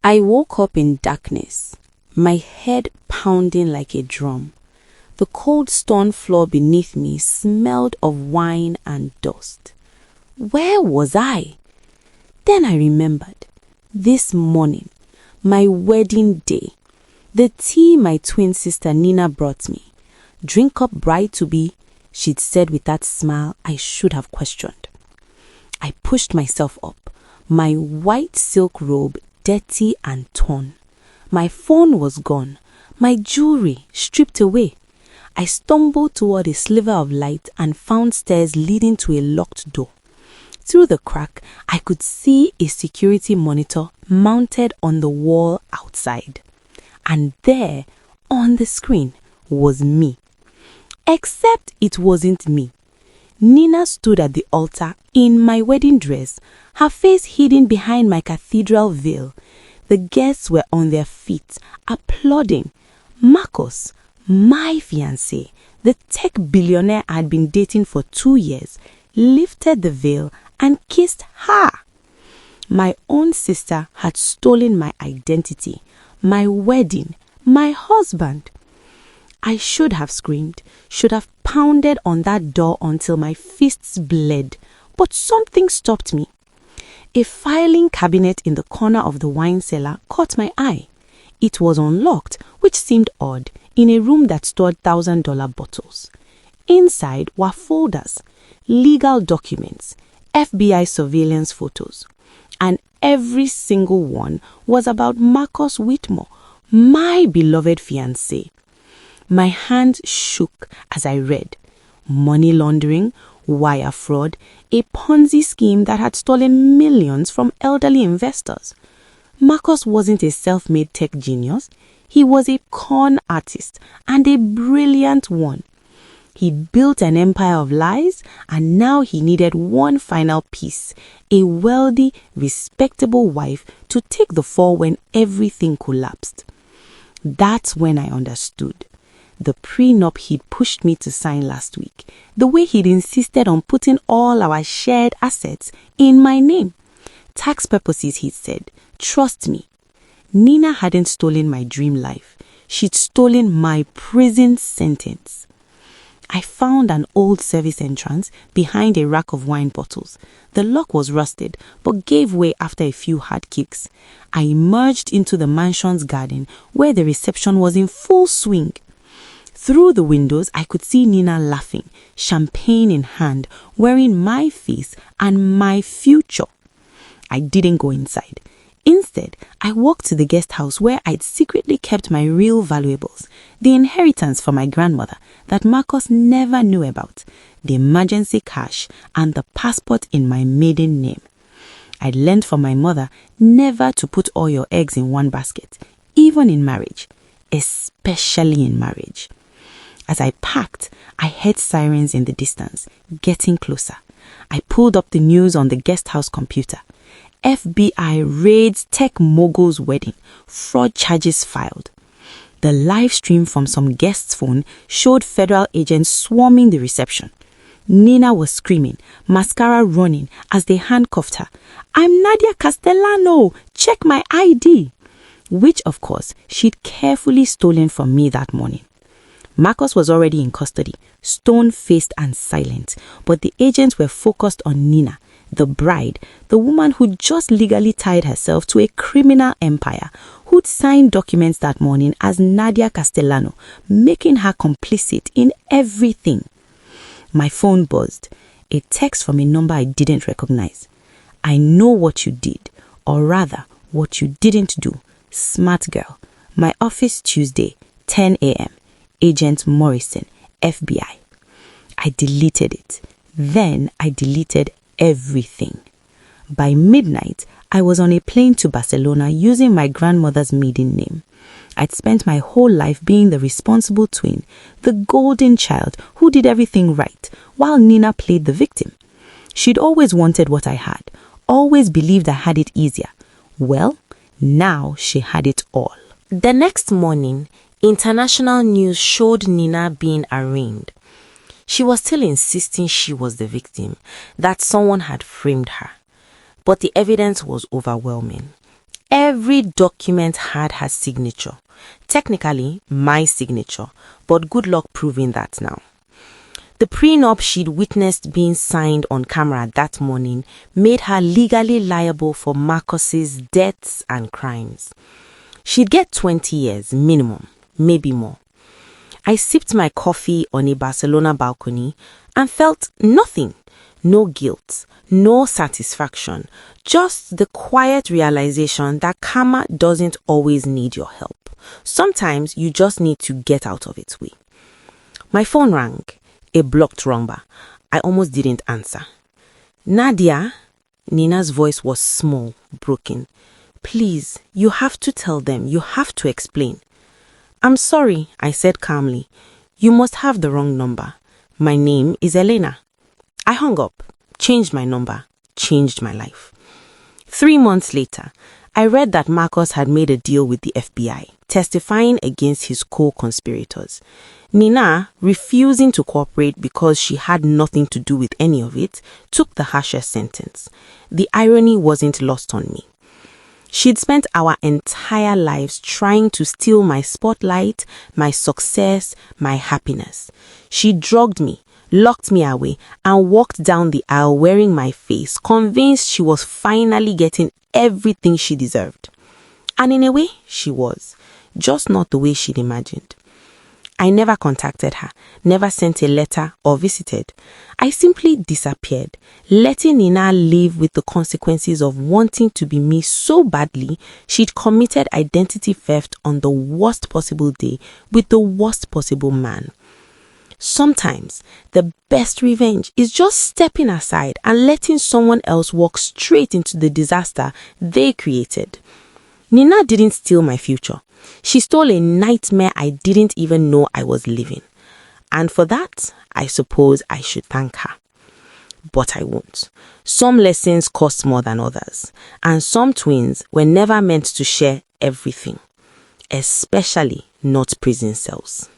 I woke up in darkness, my head pounding like a drum. The cold stone floor beneath me smelled of wine and dust. Where was I? Then I remembered. This morning, my wedding day, the tea my twin sister Nina brought me. Drink up, bride-to-be, she'd said with that smile I should have questioned. I pushed myself up, my white silk robe dirty and torn. My phone was gone, my jewelry stripped away. I stumbled toward a sliver of light and found stairs leading to a locked door. Through the crack, I could see a security monitor mounted on the wall outside. And there, on the screen, was me. Except it wasn't me. Nina stood at the altar in my wedding dress, her face hidden behind my cathedral veil. The guests were on their feet, applauding. Marcus, my fiancé, the tech billionaire I'd been dating for 2 years, lifted the veil and kissed her. My own sister had stolen my identity, my wedding, my husband. I should have screamed, should have pounded on that door until my fists bled, but something stopped me. A filing cabinet in the corner of the wine cellar caught my eye. It was unlocked, which seemed odd, in a room that stored $1,000 bottles. Inside were folders, legal documents, FBI surveillance photos, and every single one was about Marcus Whitmore, my beloved fiancé. My hands shook as I read. Money laundering, wire fraud, a Ponzi scheme that had stolen millions from elderly investors. Marcus wasn't a self-made tech genius. He was a con artist, and a brilliant one. He'd built an empire of lies, and now he needed one final piece, a wealthy, respectable wife to take the fall when everything collapsed. That's when I understood. The prenup he'd pushed me to sign last week, the way he'd insisted on putting all our shared assets in my name. Tax purposes, he'd said. Trust me. Nina hadn't stolen my dream life. She'd stolen my prison sentence. I found an old service entrance behind a rack of wine bottles. The lock was rusted, but gave way after a few hard kicks. I emerged into the mansion's garden, where the reception was in full swing. Through the windows, I could see Nina laughing, champagne in hand, wearing my face and my future. I didn't go inside. Instead, I walked to the guest house where I'd secretly kept my real valuables, the inheritance from my grandmother that Marcus never knew about, the emergency cash, and the passport in my maiden name. I'd learned from my mother never to put all your eggs in one basket, even in marriage, especially in marriage. As I packed, I heard sirens in the distance, getting closer. I pulled up the news on the guest house computer. FBI raids tech mogul's wedding, fraud charges filed. The live stream from some guest's phone showed federal agents swarming the reception. Nina was screaming, mascara running as they handcuffed her. "I'm Nadia Castellano! Check my ID!" Which, of course, she'd carefully stolen from me that morning. Marcus was already in custody, stone-faced and silent, but the agents were focused on Nina, the bride, the woman who just legally tied herself to a criminal empire, who'd signed documents that morning as Nadia Castellano, making her complicit in everything. My phone buzzed, a text from a number I didn't recognize. "I know what you did, or rather, what you didn't do. Smart girl. My office Tuesday, 10 a.m. Agent Morrison, FBI." I deleted it. Then I deleted everything. By midnight, I was on a plane to Barcelona using my grandmother's maiden name. I'd spent my whole life being the responsible twin, the golden child who did everything right, while Nina played the victim. She'd always wanted what I had, always believed I had it easier. Well, now she had it all. The next morning, international news showed Nina being arraigned. She was still insisting she was the victim, that someone had framed her. But the evidence was overwhelming. Every document had her signature. Technically, my signature, but good luck proving that now. The prenup she'd witnessed being signed on camera that morning made her legally liable for Marcus's debts and crimes. She'd get 20 years minimum, maybe more. I sipped my coffee on a Barcelona balcony and felt nothing. No guilt, no satisfaction, just the quiet realization that karma doesn't always need your help. Sometimes you just need to get out of its way. My phone rang. A blocked number. I almost didn't answer. Nadia? Nina's voice was small, broken. Please, you have to tell them. You have to explain. I'm sorry, I said calmly. You must have the wrong number. My name is Elena. I hung up, changed my number, changed my life. 3 months later, I read that Marcus had made a deal with the FBI, testifying against his co-conspirators. Nina, refusing to cooperate because she had nothing to do with any of it, took the harsher sentence. The irony wasn't lost on me. She'd spent our entire lives trying to steal my spotlight, my success, my happiness. She drugged me, locked me away, and walked down the aisle wearing my face, convinced she was finally getting everything she deserved. And in a way, she was, just not the way she'd imagined. I never contacted her, never sent a letter or visited. I simply disappeared, letting Nina live with the consequences of wanting to be me so badly she'd committed identity theft on the worst possible day with the worst possible man. Sometimes the best revenge is just stepping aside and letting someone else walk straight into the disaster they created. Nina didn't steal my future. She stole a nightmare I didn't even know I was living. And for that, I suppose I should thank her. But I won't. Some lessons cost more than others. And some twins were never meant to share everything. Especially not prison cells.